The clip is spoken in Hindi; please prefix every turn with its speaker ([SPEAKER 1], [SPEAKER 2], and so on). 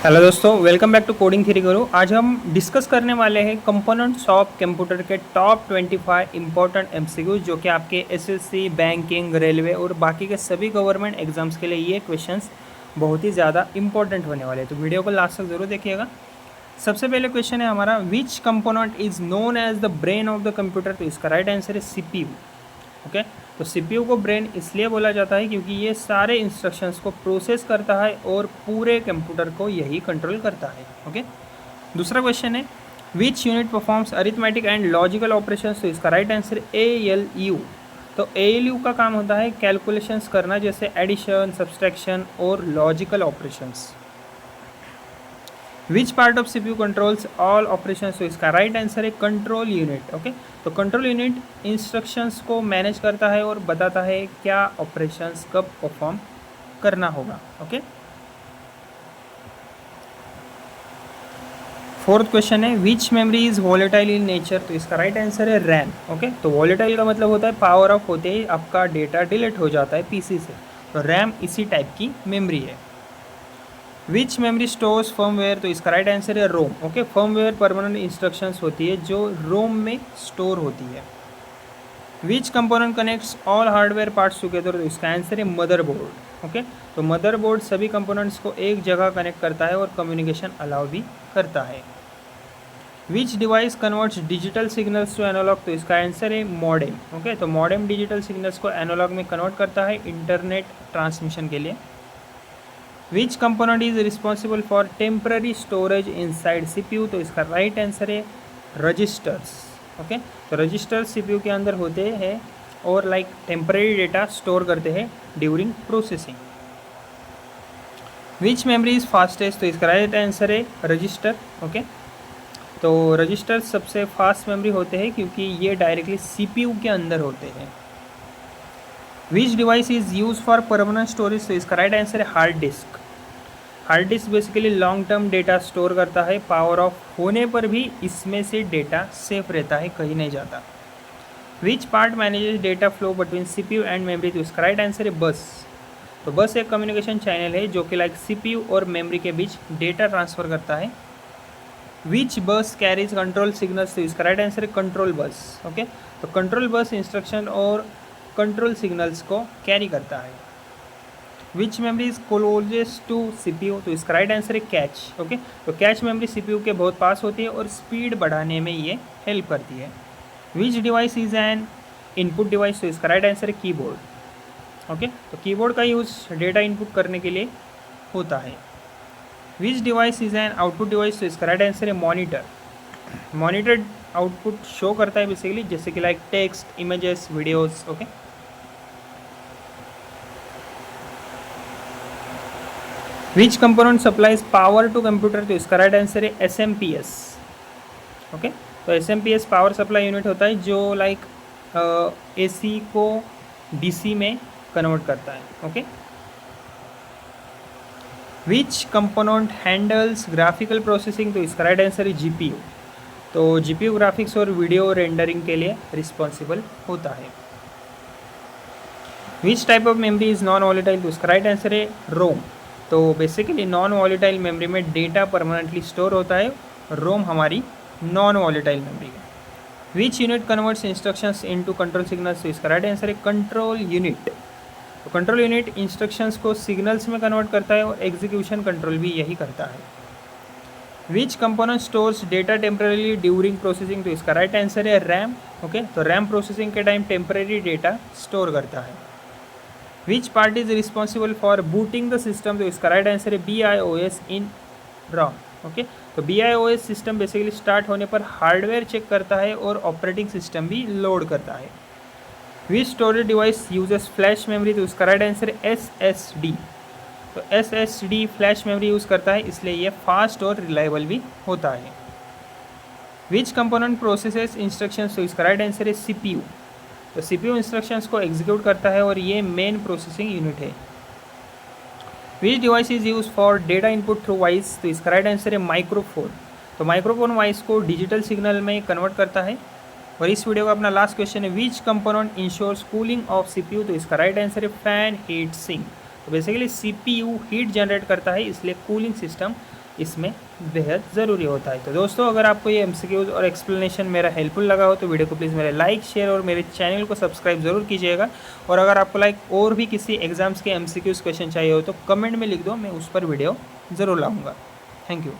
[SPEAKER 1] हेलो दोस्तों, welcome back to coding theory guru. आज हम डिस्कस करने वाले हैं कंपोनेंट्स ऑफ कंप्यूटर के टॉप 25 इंपॉर्टेंट एमसीक्यू जो कि आपके एसएससी, बैंकिंग, रेलवे और बाकी के सभी गवर्नमेंट एग्जाम्स के लिए ये क्वेश्चंस बहुत ही ज़्यादा इंपॉर्टेंट होने वाले हैं। तो वीडियो को लास्ट तक जरूर देखिएगा। सबसे पहले क्वेश्चन है हमारा, which component is known as the brain of the computer. तो इसका राइट आंसर है सीपीयू। ओके, तो सीपीयू को ब्रेन इसलिए बोला जाता है क्योंकि ये सारे इंस्ट्रक्शंस को प्रोसेस करता है और पूरे कंप्यूटर को यही कंट्रोल करता है। ओके, दूसरा क्वेश्चन है, which unit performs arithmetic and logical operations. तो इसका राइट आंसर ALU। तो ALU का काम होता है कैलकुलेशंस करना, जैसे एडिशन, सब्सट्रैक्शन और logical operations. Which part of CPU controls all operations. तो इसका राइट आंसर है कंट्रोल यूनिट। ओके, तो कंट्रोल यूनिट इंस्ट्रक्शंस को मैनेज करता है और बताता है क्या ऑपरेशंस कब परफॉर्म करना होगा। ओके, फोर्थ क्वेश्चन है, which memory is volatile in nature. तो इसका राइट आंसर है रैम। ओके, तो वॉलेटाइल का मतलब होता है पावर ऑफ होते ही आपका डेटा डिलीट हो जाता है पीसी से, तो रैम इसी टाइप की मेमोरी है। Which memory stores firmware. तो इसका राइट आंसर है रोम। ओके, फर्मवेयर परमानेंट इंस्ट्रक्शंस होती है जो रोम में स्टोर होती है। Which component connects all hardware parts together. तो इसका आंसर है मदरबोर्ड। ओके, तो मदरबोर्ड सभी कंपोनेंट्स को एक जगह कनेक्ट करता है और कम्युनिकेशन अलाउ भी करता है। Which device converts digital signals to analogue. तो इसका आंसर है मॉडेम। ओके, तो मॉडेम डिजिटल सिग्नल्स को एनालॉग में कन्वर्ट करता है इंटरनेट ट्रांसमिशन के लिए। Which component is responsible for temporary storage inside CPU. तो इसका राइट आंसर है रजिस्टर्स। ओके, तो रजिस्टर्स सीपीयू के अंदर होते हैं और लाइक टेम्पररी डेटा स्टोर करते हैं during processing. Which memory is fastest. तो इसका राइट आंसर है रजिस्टर। ओके, तो रजिस्टर सबसे फास्ट मेमोरी होते हैं क्योंकि ये डायरेक्टली सीपीयू के अंदर होते हैं। विच device is use for permanent storage. तो इसका राइट आंसर है hard disk. Hard disk basically long term data store करता है, पावर ऑफ होने पर भी इसमें से डेटा सेफ रहता है, कहीं नहीं जाता। Which part manages data flow between CPU and memory. तो इसका राइट आंसर है बस। तो बस एक कम्युनिकेशन चैनल है जो कि लाइक सीपीयू और मेमोरी के बीच डेटा ट्रांसफर करता है। विच बस कैरीज कंट्रोल सिग्नल्स। तो इसका राइट आंसर है कंट्रोल बस। ओके, तो कंट्रोल बस इंस्ट्रक्शन और कंट्रोल सिग्नल्स को कैरी करता है। Which memory is closest to CPU. तो इसका राइट आंसर है कैच। ओके, तो कैच मेमोरी सीपीयू के बहुत पास होती है और स्पीड बढ़ाने में ये हेल्प करती है। Which device is an input device. तो इसका राइट आंसर है कीबोर्ड। ओके, तो कीबोर्ड का यूज डेटा इनपुट करने के लिए होता है। Which device is an output device. तो इसका राइट आंसर है मॉनिटर। मॉनिटर आउटपुट शो करता है बेसिकली, जैसे कि like text, images, videos. Okay, which component supplies power to computer. तो इसका राइट आंसर है SMPS। ओके, तो SMPS पावर सप्लाई यूनिट होता है जो लाइक AC को DC में कन्वर्ट करता है। Okay, which component handles graphical processing. तो इसका राइट आंसर है GPU। तो GPU ग्राफिक्स और वीडियो रेंडरिंग के लिए रिस्पॉन्सिबल होता है। Which type of memory is non volatile. तो इसका राइट आंसर है रोम। तो बेसिकली नॉन वॉलेटाइल मेमोरी में डेटा परमानेंटली स्टोर होता है, रोम हमारी नॉन वॉलेटाइल मेमोरी है। Which unit converts instructions into control signals. तो इसका राइट आंसर है कंट्रोल यूनिट। तो कंट्रोल यूनिट इंस्ट्रक्शंस को सिग्नल्स में कन्वर्ट करता है और एग्जीक्यूशन कंट्रोल भी यही करता है। Which component stores data temporary during processing. तो इसका राइट आंसर है रैम। ओके, तो रैम प्रोसेसिंग के टाइम टेम्पररी डेटा स्टोर करता है। Which part is responsible for booting the system. तो इसका राइट आंसर है BIOS इन ROM। ओके, तो BIOS सिस्टम बेसिकली स्टार्ट होने पर हार्डवेयर चेक करता है और ऑपरेटिंग सिस्टम भी लोड करता है। Which storage device uses flash memory. तो इसका राइट आंसर है SSD। तो SSD फ्लैश मेमोरी यूज़ करता है, इसलिए ये फास्ट और रिलायबल भी होता है। Which component processes instructions. तो इसका राइट आंसर है CPU। तो CPU इंस्ट्रक्शंस को एग्जीक्यूट करता है और ये मेन प्रोसेसिंग यूनिट है। Which device is use for data input through voice. तो इसका राइट आंसर है माइक्रोफोन। तो माइक्रोफोन वॉइस को डिजिटल सिग्नल में कन्वर्ट करता है। और इस वीडियो का अपना लास्ट क्वेश्चन है, which component ensures cooling of CPU। तो इसका राइट आंसर है फैन हीट सिंक। तो बेसिकली CPU हीट जनरेट करता है, इसलिए कूलिंग सिस्टम इसमें बेहद ज़रूरी होता है। तो दोस्तों, अगर आपको ये एमसीक्यूज़ और एक्सप्लेनेशन मेरा हेल्पफुल लगा हो तो वीडियो को प्लीज़ मेरे लाइक, शेयर और मेरे चैनल को सब्सक्राइब ज़रूर कीजिएगा। और अगर आपको और भी किसी एग्ज़ाम्स के एमसीक्यूज़ क्वेश्चन चाहिए हो तो कमेंट में लिख दो, मैं उस पर वीडियो ज़रूर लाऊँगा। Thank you.